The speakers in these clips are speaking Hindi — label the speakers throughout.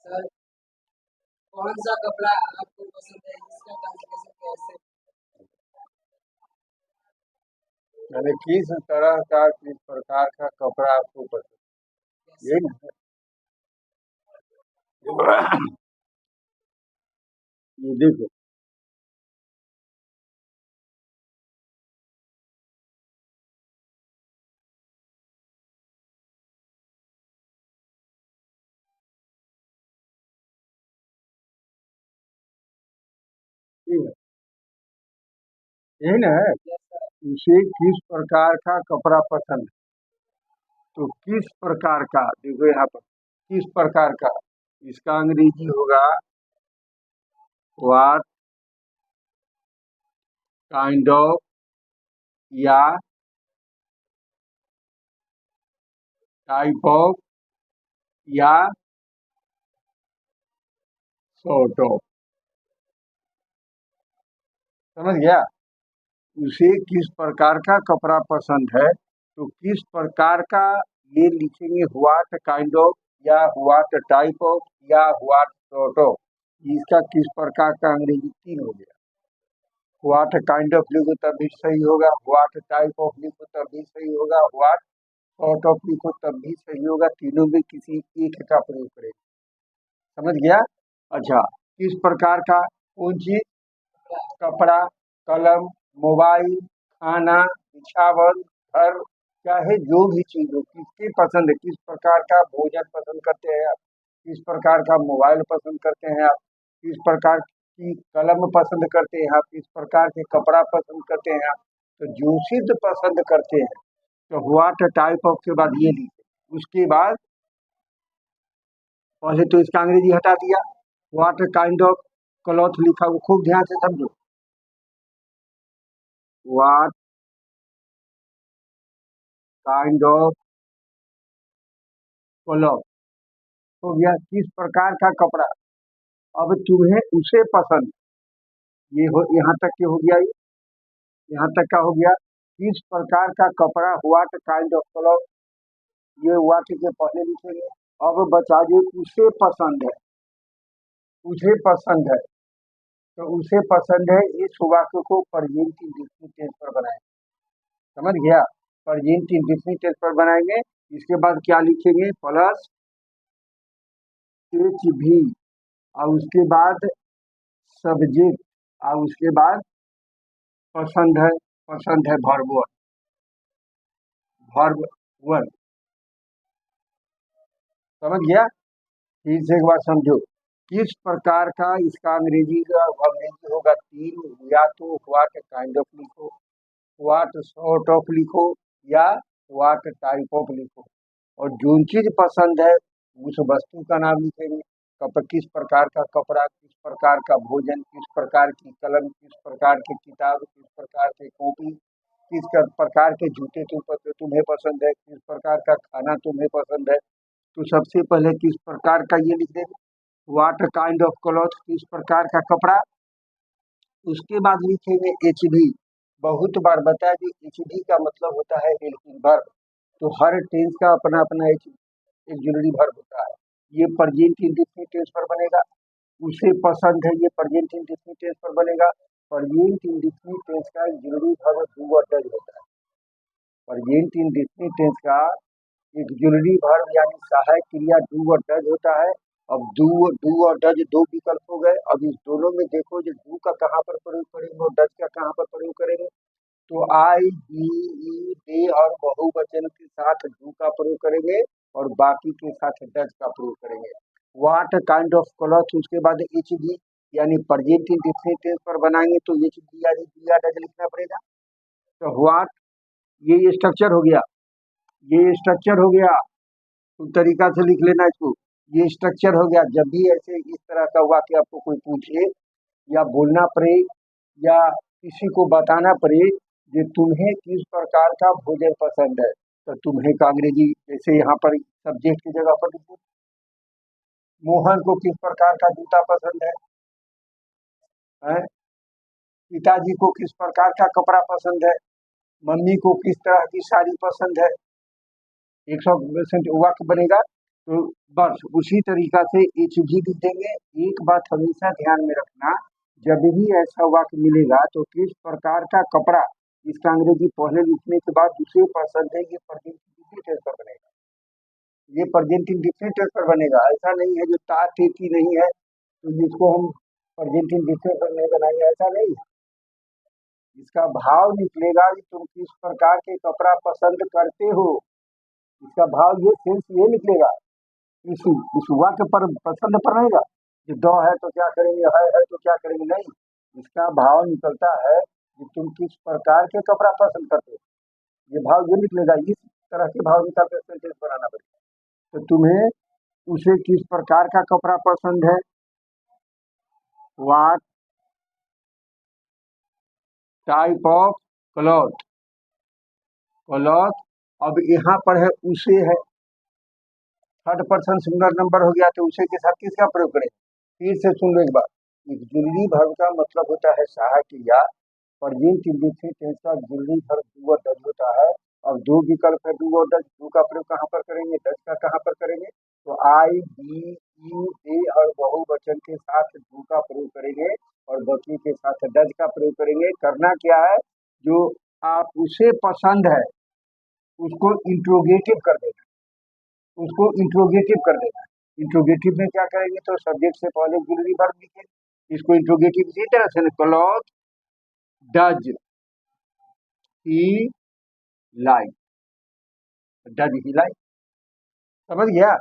Speaker 1: सर, कौन सा कपड़ा आपको पसंद है? इसका ट्रांसलेशन कैसे?
Speaker 2: यानी किस तरह का, किस प्रकार का कपड़ा आपको पसंद, यही ना? ये देखो, ये है, यही ना है।
Speaker 1: Yes sir.
Speaker 2: उसे किस प्रकार का कपड़ा पसंद है, तो किस प्रकार का, देखो यहाँ पर किस प्रकार का, इसका अंग्रेजी होगा व्हाट काइंड ऑफ, या टाइप ऑफ, या सॉर्ट ऑफ। समझ गया? उसे किस प्रकार का कपड़ा पसंद है, तो किस प्रकार का, ये लिखेंगे व्हाट काइंड ऑफ, या व्हाट टाइप ऑफ, या व्हाट सॉर्ट ऑफ। इसका किस प्रकार का अंग्रेजी तीन हो गया। व्हाट काइंड ऑफ लिखो तब भी सही होगा, व्हाट टाइप ऑफ लिखो तब भी सही होगा, व्हाट सॉर्ट ऑफ लिखो तब भी सही होगा। तीनों में किसी एक का प्रयोग करें। समझ गया? अच्छा, किस प्रकार का, कौन चीज, कपड़ा, कलम, मोबाइल, खाना, बिछावन, घर, चाहे जो भी चीज हो, किसकी पसंद है, किस प्रकार का भोजन पसंद करते हैं आप, किस प्रकार का मोबाइल पसंद करते हैं आप, किस प्रकार की कलम पसंद करते हैं आप, किस प्रकार के कपड़ा पसंद करते हैं आप। तो जो चीज पसंद करते हैं, तो व्हाट टाइप ऑफ के बाद ये लिखे, उसके बाद पहले तो इसका अंग्रेजी हटा दिया, व्हाट काइंड ऑफ क्लॉथ लिखा, वो खूब ध्यान से समझो। व्हाट काइंड ऑफ क्लॉथ हो गया, किस प्रकार का कपड़ा। अब तुम्हें उसे पसंद, ये हो, यहाँ तक के हो गया, ये यहाँ तक का हो गया। किस प्रकार का कपड़ा, व्हाट काइंड ऑफ क्लॉथ, ये व्हाट के पहले लिखेंगे। अब बचा जो उसे पसंद है, उसे पसंद है, तो उसे पसंद है, इस वाक्य को प्रेजेंट इंडेफिनिट टेंस पर बनाएंगे। समझ गया? प्रेजेंट इंडेफिनिट टेंस पर बनाएंगे। इसके बाद क्या लिखेंगे, प्लस एच भी, और उसके बाद सब्जेक्ट, और उसके बाद पसंद है, पसंद है वर्ब वन, वर्ब वन। समझ गया? फिर से एक बार समझो, किस प्रकार का, इसका अंग्रेजी का अंग्रेजी होगा तीन, या तो व्हाट काइंड ऑफ लिखो, व्हाट सॉर्ट ऑफ लिखो, या व्हाट टाइप ऑफ लिखो। और जो चीज पसंद है उस वस्तु का नाम लिखेंगे। किस प्रकार का कपड़ा, किस प्रकार का भोजन, किस प्रकार की कलम, किस प्रकार की किताब, किस प्रकार की कॉपी, प्रकार के जूते तुम्हें पसंद है, किस प्रकार का खाना तुम्हें पसंद है। तो सबसे पहले किस प्रकार का ये लिख देंगे, व्हाट काइंड ऑफ क्लॉथ, किस प्रकार का कपड़ा। उसके बाद लिखेंगे एच भी। बहुत बार बताया कि एच भी का मतलब होता है हेल्पिंग वर्ब। तो हर टेंस का अपना अपना एक ऑक्सिलरी वर्ब होता है। ये प्रेजेंट इंडेफिनिट टेंस पर बनेगा। उसे पसंद है, ये प्रेजेंट इंडेफिनिट टेंस पर बनेगा। प्रेजेंट इंडेफिनिट टेंस का ऑक्सिलरी वर्ब डू और डज होता है। प्रेजेंट इंडेफिनिट टेंस का ऑक्सिलरी वर्ब यानी सहायक क्रिया डू और डज होता है। अब डू और डज दो विकल्प हो गए। अब इस दोनों में देखो, जो डू का कहाँ पर प्रयोग करेंगे और डज का कहाँ पर प्रयोग करेंगे। तो आई, ही, ई, दे और बहुवचन के साथ डू का प्रयोग करेंगे, और बाकी के साथ डज का प्रयोग करेंगे। व्हाट काइंड ऑफ क्लॉथ, उसके बाद एच डी, यानी प्रेजेंट इंडेफिनिट टेंस पर बनाएंगे तो एच डी या डज लिखना पड़ेगा। तो व्हाट, ये स्ट्रक्चर हो गया, ये स्ट्रक्चर हो गया। तो तरीका से लिख लेना इसको, ये स्ट्रक्चर हो गया। जब भी ऐसे इस तरह का वाक्य आपको कोई पूछे, या बोलना पड़े, या किसी को बताना पड़े कि तुम्हें किस प्रकार का भोजन पसंद है, तो तुम्हें का अंग्रेजी जैसे यहाँ पर सब्जेक्ट की जगह पर लिखो, मोहन को किस प्रकार का जूता पसंद है? पिताजी को किस प्रकार का कपड़ा पसंद है, मम्मी को किस तरह की साड़ी पसंद है। 100% वाक्य बनेगा। तो बस उसी तरीका से एच भी लिख देंगे। एक बात हमेशा ध्यान में रखना, जब भी ऐसा वाक्य मिलेगा तो किस प्रकार का कपड़ा, इसका अंग्रेजी पहले लिखने के बाद दूसरे पसंद है, ये प्रेजेंट इंडिफिनिट पर बनेगा। ये प्रेजेंट इंडिफिनिट पर बनेगा। ऐसा नहीं है जो ता थे की नहीं है तो इसको हम प्रेजेंट इंडिफिनिट पर नहीं बनाएंगे, ऐसा नहीं है। इसका भाव निकलेगा कि तुम किस प्रकार के कपड़ा पसंद करते हो। इसका भाव ये सेंस ये निकलेगा। इस वाक्य पर पसंद पर रहेगा कि द है तो क्या करेंगे, है तो क्या करेंगे, नहीं। इसका भाव निकलता है कि तुम किस प्रकार के कपड़ा पसंद करते हो, ये भाव ये निकलेगा। इस तरह के भाव निकाल कर सेंटेंस बनाना पड़ेगा। तो तुम्हें उसे किस प्रकार का कपड़ा पसंद है, what type of cloth. Cloth, अब यहाँ पर है उसे है, थर्ड पर्सन सिंगुलर नंबर हो गया तो उसे के साथ किसका प्रयोग करें। फिर से सुन लो एक बार, ऑक्सिलरी वर्ब का मतलब होता है सहायक क्रिया। प्रेजेंट इंडेफिनिट टेंस का ऑक्सिलरी वर्ब डू और डज होता है। अब दो विकल्प है, डू और डज। डू का प्रयोग कहाँ पर करेंगे, डज का कहाँ पर करेंगे। तो आई बी यू दे और बहुवचन के साथ डू का प्रयोग करेंगे और बाकी के साथ डज का प्रयोग करेंगे। करना क्या है, जो आप उसे पसंद है उसको इंट्रोगेटिव कर देना, उसको इंट्रोगेटिव कर देना। इंट्रोगेटिव में क्या करेंगे, तो सब्जेक्ट से पहले ऑक्सिलरी वर्ब लिखेंगे। इसको इंट्रोगेटिव इसी तरह से, cloth does he like, does he like. समझ गया।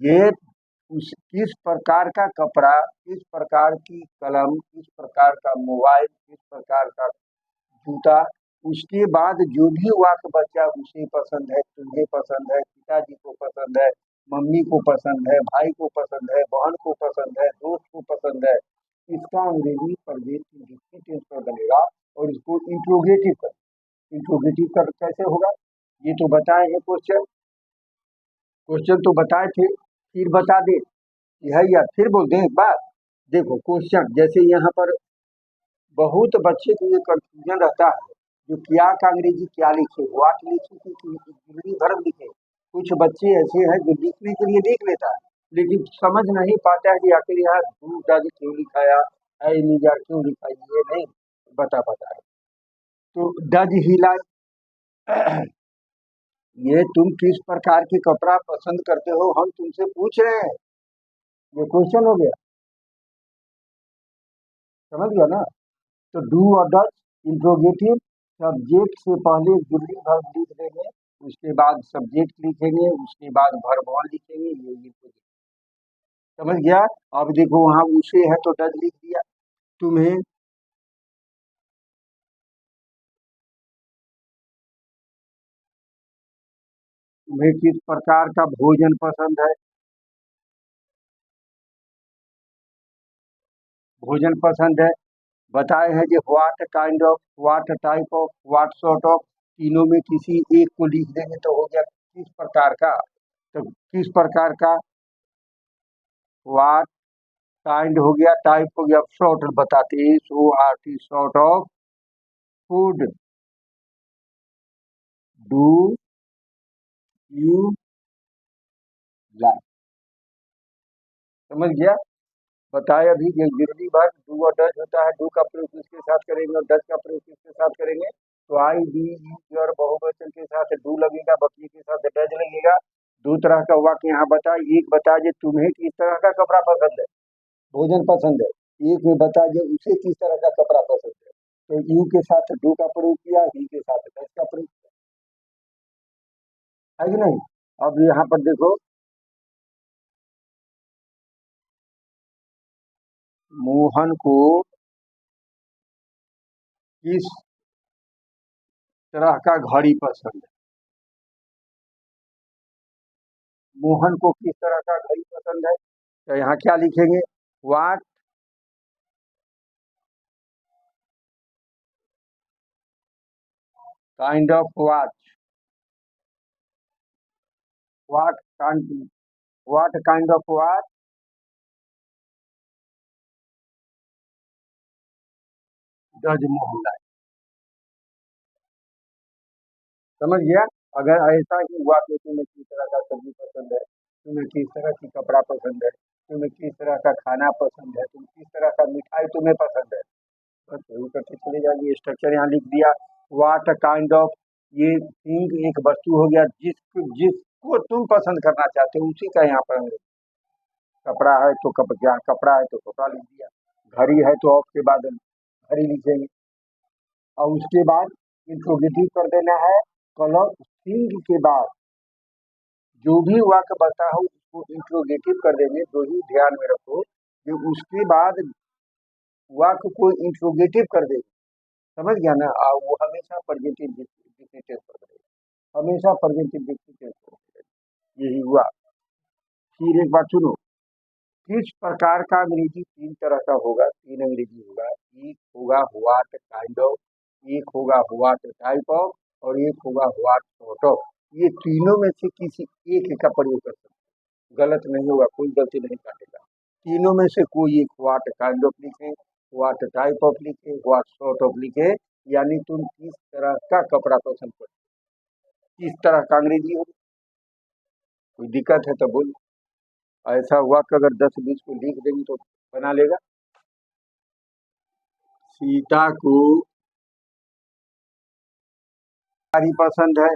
Speaker 2: ये किस प्रकार का कपड़ा, किस प्रकार की कलम, किस प्रकार का मोबाइल, किस प्रकार का जूता, उसके बाद जो भी वाक्य बचा उसे पसंद है, तुझे पसंद है, पिताजी को पसंद है, मम्मी को पसंद है, भाई को पसंद है, बहन को पसंद है, दोस्त को पसंद है, इसका अंग्रेजी प्रेजेंट इंडेफिनिट टेंस पर बनेगा। और इसको इंट्रोगेटिव कर, इंट्रोगेटिव कर कैसे होगा, ये तो बताए हैं क्वेश्चन, क्वेश्चन तो बताए थे, फिर बता दे है या फिर बोल दें एक बार। देखो क्वेश्चन, जैसे यहाँ पर बहुत बच्चे को ये कंफ्यूजन रहता है, जो क्या का अंग्रेजी क्या लिखे, व्हाट लिखे कि ऑक्सिलरी वर्ब लिखे। कुछ बच्चे ऐसे हैं जो लिखने के लिए लिख लेता है लेकिन समझ नहीं पाता है कि आखिर यहाँ डू डज क्यों लिखाया है, निजा क्यों लिखा, ये नहीं बता पाता है। तो डज ही लाइक, ये तुम किस प्रकार के कपड़ा पसंद करते हो, हम तुमसे पूछ रहे हैं, ये क्वेश्चन हो गया। समझ गया ना। तो डू और डज इंट्रोगेटिव, सब्जेक्ट से पहले ऑक्सिलरी वर्ब लिख देंगे, उसके बाद सब्जेक्ट लिखेंगे, उसके बाद वर्ब ऑन लिखेंगे, ये लिखेंगे। समझ गया। अब देखो वहां उसे है तो डज लिख दिया। तुम्हें तुम्हें किस प्रकार का भोजन पसंद है, भोजन पसंद है, बताए हैं कि what kind of, what type of, what sort of, तीनों में किसी एक को लिख देंगे तो हो गया किस प्रकार का। तो किस प्रकार का, व्हाट काइंड हो गया, टाइप हो गया, सॉर्ट बताते हैं, so are sort of food do you like. समझ गया। बताए अभी ये ऑक्सिलरी वर्ब डू और डज होता है, डू का प्रयोग किसके साथ करेंगे और डज का प्रयोग किसके साथ करेंगे। तो आई बी यू और बहुवचन के साथ डू लगेगा, बकरी के साथ डज लगेगा। दो तरह का वाक्य यहाँ बता, एक बता जे तुम्हें किस तरह का कपड़ा पसंद है, भोजन पसंद है। एक में बता जे उसे किस तरह का कपड़ा पसंद है। तो यू के साथ डू का प्रयोग किया, ही के साथ डज का प्रयोग किया, है कि नहीं। अब यहाँ पर देखो, मोहन को किस तरह का घड़ी पसंद है, मोहन को किस तरह का घड़ी पसंद है। तो यहाँ क्या लिखेंगे, what kind of watch, what kind, what kind of watch does Mohan like. समझ गया। अगर ऐसा ही हुआ कि तुम्हें किस तरह का सब्जी पसंद है, तुम्हें किस तरह की कपड़ा पसंद है, तुम्हें किस तरह का खाना पसंद है, तुम किस तरह का मिठाई तुम्हें पसंद है, बस वही करके चले जाएंगे। स्ट्रक्चर यहाँ लिख दिया। व्हाट काइंड ऑफ, ये थिंग एक वस्तु हो गया जिसको तुम पसंद करना चाहते हो उसी का यहाँ पर कपड़ा है तो यहाँ कपड़ा है तो कपड़ा लिख दिया। घड़ी है तो ऑफ के बाद घड़ी लिखेंगे और उसके बाद इंट्रोगेटिव कर देना है। कलर थिंग के बाद जो भी वाक्य बता हो उसको इंट्रोगेटिव कर देंगे। तो ही ध्यान में रखो कि उसके बाद वाक्य को इंट्रोगेटिव कर देंगे, समझ गया ना। वो हमेशा प्रेजेंटिव डिफिनेटिव पर रहेगा, हमेशा प्रेजेंटिव डिफिनेटिव पर रहेगा। यही हुआ। फिर एक बात सुनो, किस प्रकार का अंग्रेजी तीन तरह का होगा, तीन अंग्रेजी होगा। एक होगा व्हाट काइंड ऑफ, एक होगा व्हाट टाइप ऑफ और एक होगा व्हाट सॉर्ट ऑफ। ये तीनों में से किसी एक का प्रयोग कर सकते, गलत नहीं होगा, कोई गलती नहीं काटेगा। तीनों में से कोई एक व्हाट काइंड ऑफ लिखे, व्हाट टाइप ऑफ लिखे, व्हाट सॉर्ट ऑफ लिखे, यानी तुम किस तरह का कपड़ा पसंद करते, किस तरह का अंग्रेजी हो। कोई दिक्कत है तो बोल। ऐसा हुआ कि अगर 10-20 को लिख देंगे तो बना लेगा। सीता को साड़ी पसंद है,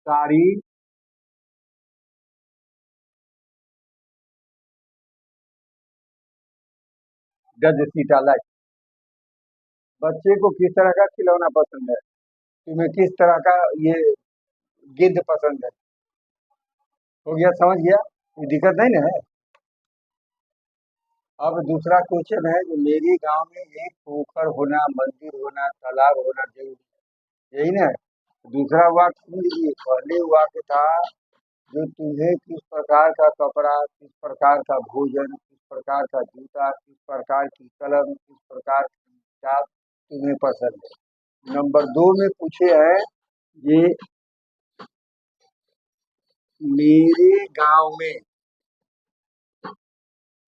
Speaker 2: साड़ी डज सीता लाइक। बच्चे को किस तरह का खिलौना पसंद है, तुम्हें किस तरह का ये गिद्ध पसंद है। हो गया, समझ गया, कोई दिक्कत नहीं ना है। अब दूसरा क्वेश्चन है कि मेरे गांव में एक पोखर होना, मंदिर होना, तालाब होना जरूरी है, यही ना। दूसरा वाक्य सुन लीजिए। पहले वाक्य था जो तुम्हें किस प्रकार का कपड़ा, किस प्रकार का भोजन, किस प्रकार का जूता, किस प्रकार की कलम, किस प्रकार की किताब तुम्हें पसंद है। नंबर 2 में पूछे हैं ये मेरे गांव में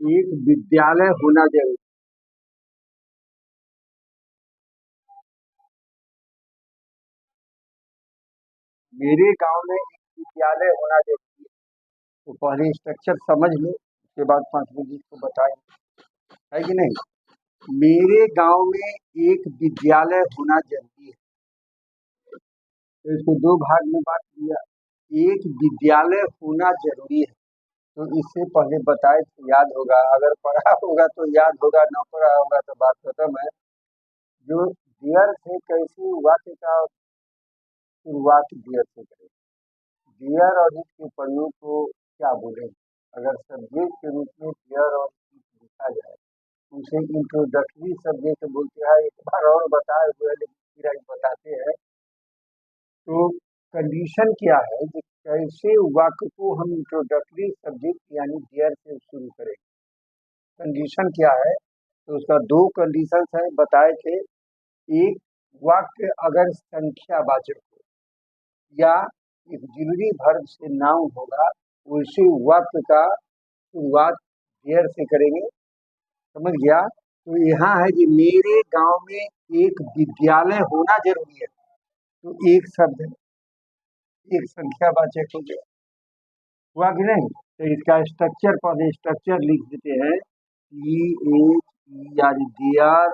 Speaker 2: एक विद्यालय होना जरूरी, मेरे गांव में एक विद्यालय होना जरूरी है। तो पहले स्ट्रक्चर समझ लो, उसके बाद 5 मिनट को बताएंगे, है कि नहीं। मेरे गांव में एक विद्यालय होना जरूरी है, तो इसको 2 भाग में बांट दिया। एक विद्यालय होना जरूरी है, तो इससे पहले बताए तो याद होगा, अगर पढ़ा होगा तो याद होगा, न पढ़ा होगा तो बात खत्म है। जो डियर से कैसे वाक्य का शुरुआत डियर से करें, डियर और इसके प्रयोग को क्या बोलें। अगर सब्जेक्ट के रूप में डियर और इट लिखा जाए उसे इंट्रोडक्टरी सब्जेक्ट बोलते हैं। एक बार और बताए हुए लेकिन फिर आज बताते हैं। तो कंडीशन क्या है कि कैसे वाक्य को हम इंट्रोडक्टरी सब्जेक्ट यानी डियर से शुरू करें। कंडीशन क्या है, तो उसका 2 कंडीशन है बताए थे। एक, वाक्य अगर संख्यावाचक हो या ऑक्सिलरी वर्ब से नाउन होगा, उसी वाक्य का शुरुआत देयर से करेंगे, समझ गया। तो यहाँ है कि मेरे गांव में एक विद्यालय होना जरूरी है, तो एक शब्द एक संख्यावाचक हो गया, हुआ कि नहीं। तो इसका स्ट्रक्चर पहले स्ट्रक्चर लिख देते हैं। देयर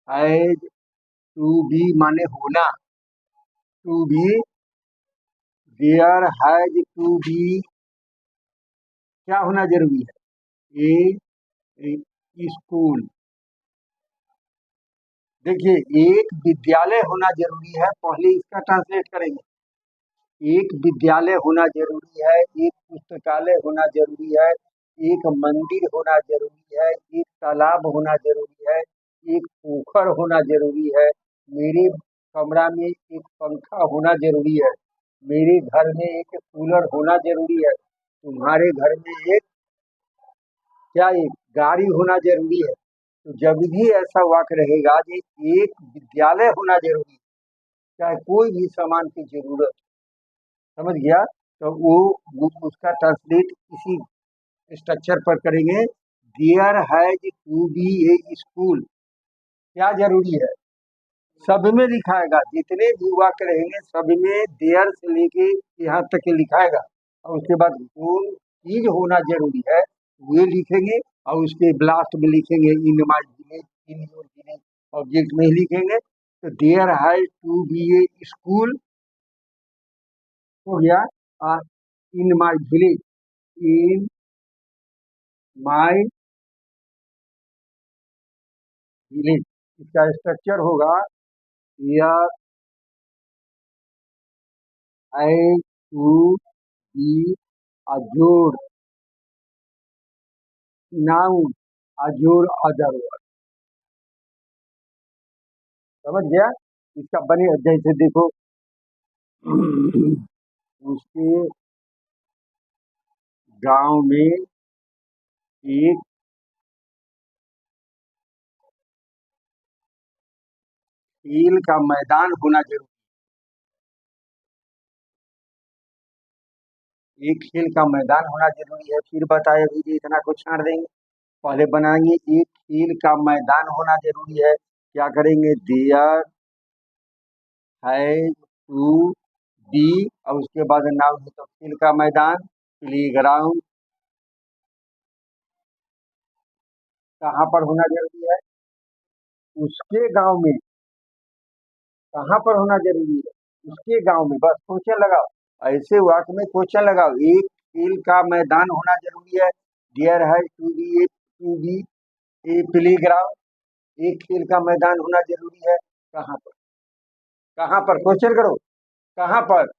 Speaker 2: हैज टू बी माने होना, to be, there has to be क्या होना जरूरी है, ए स्कूल। देखिए, एक विद्यालय होना जरूरी है, पहले इसका ट्रांसलेट करेंगे। एक विद्यालय होना जरूरी है, एक पुस्तकालय होना जरूरी है, एक मंदिर होना जरूरी है, एक तालाब होना जरूरी है, एक पोखर होना जरूरी है, मेरे कमरा में एक पंखा होना जरूरी है, मेरे घर में एक कूलर होना जरूरी है, तुम्हारे घर में एक क्या एक गाड़ी होना जरूरी है। तो जब भी ऐसा वाक्य रहेगा कि एक विद्यालय होना जरूरी है, चाहे कोई भी सामान की जरूरत, समझ गया, तो वो उसका ट्रांसलेट इसी स्ट्रक्चर पर करेंगे। There has to be a school, क्या जरूरी है, सब में लिखाएगा, जितने भी वाक्य रहेंगे सब में देयर से लेके यहाँ तक के लिखाएगा। और उसके बाद कौन चीज होना जरूरी है वे लिखेंगे, और उसके लास्ट में लिखेंगे in my village, in your village. Object में ही लिखेंगे। तो there has to be a school हो गया, in my village, in my village. इसका स्ट्रक्चर होगा देयर हैज टू बी अजोर नाउन, अजोर अदर वर्ड। समझ गया? इसका बने जैसे देखो उसके गांव में एक खेल का मैदान होना जरूरी, एक खेल का मैदान होना जरूरी है। फिर बताए अभी कि इतना कुछ छाड़ देंगे। पहले बनाएंगे एक खेल का मैदान होना जरूरी है। क्या करेंगे? देयर हैज टू बी, और उसके बाद नाउन है तो खेल का मैदान, प्ले ग्राउंड। कहाँ पर होना जरूरी है? उसके गांव में। कहाँ पर होना जरूरी है? उसके गांव में। बस क्वेश्चन लगाओ, ऐसे वाक्य में क्वेश्चन लगाओ। एक खेल का मैदान होना जरूरी है, there has to be a playground. एक खेल का मैदान होना जरूरी है। कहाँ पर? कहाँ पर? क्वेश्चन करो, कहाँ पर?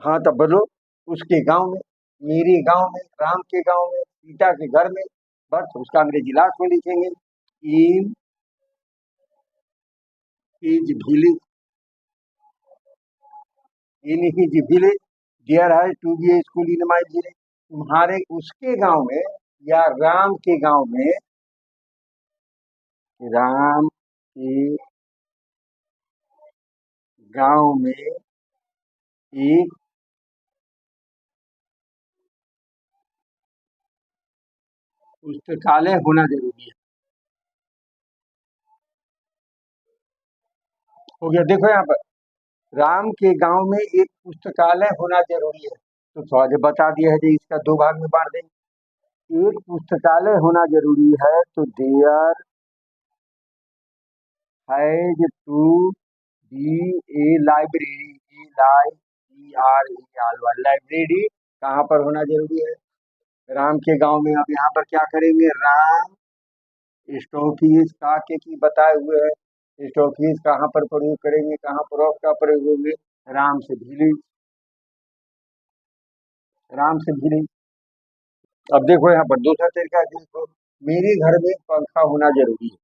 Speaker 2: हाँ तब बोलो। उसके गांव में, मेरे गांव में, राम के गांव में, सीता के घर में। बस उसका अंग्रेजी लास्ट में लिखेंगे, in his village, in his village there has to be a school in my village. तुम्हारे उसके गांव में या राम के गांव में, राम के गांव में एक पुस्तकालय होना जरूरी है। हो गया? देखो यहाँ पर राम के गांव में एक पुस्तकालय होना जरूरी है। तो थोड़ा जो बता दिया है जो इसका दो भाग में बांट देंगे। एक पुस्तकालय होना जरूरी है तो there has to be a library, library कहाँ पर होना जरूरी है? राम के गांव में। अब यहाँ पर क्या करेंगे? राम स्टॉपीज का के की बताए हुए हैं, स्टॉपीज कहाँ पर प्रयोग करेंगे, कहाँ पर ऑफ का प्रयोग होंगे? राम से विलेज, राम से विलेज। अब देखो यहाँ पर दूसरा तरीका देखो, मेरे घर में पंखा होना जरूरी है।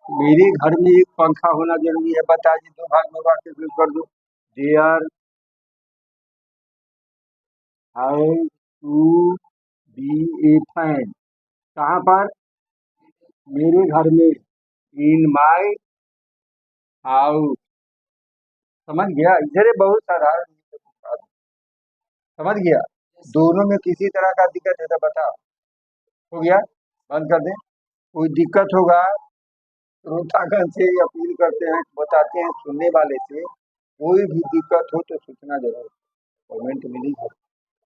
Speaker 2: मेरे घर में एक पंखा होना जरूरी है। बताइए, दो भाग में वाक्य फिर कर दो। There has to be a fan, कहाँ पर? मेरे घर में, इन माई हाउस। समझ गया? इधर बहुत साधारण, समझ गया? दोनों में किसी तरह का दिक्कत है तो बताओ। हो गया? बंद कर दें। कोई दिक्कत होगा श्रोतागण से अपील करते हैं, बताते हैं सुनने वाले से, कोई भी दिक्कत हो तो सूचना जरूर कमेंट में लिखो।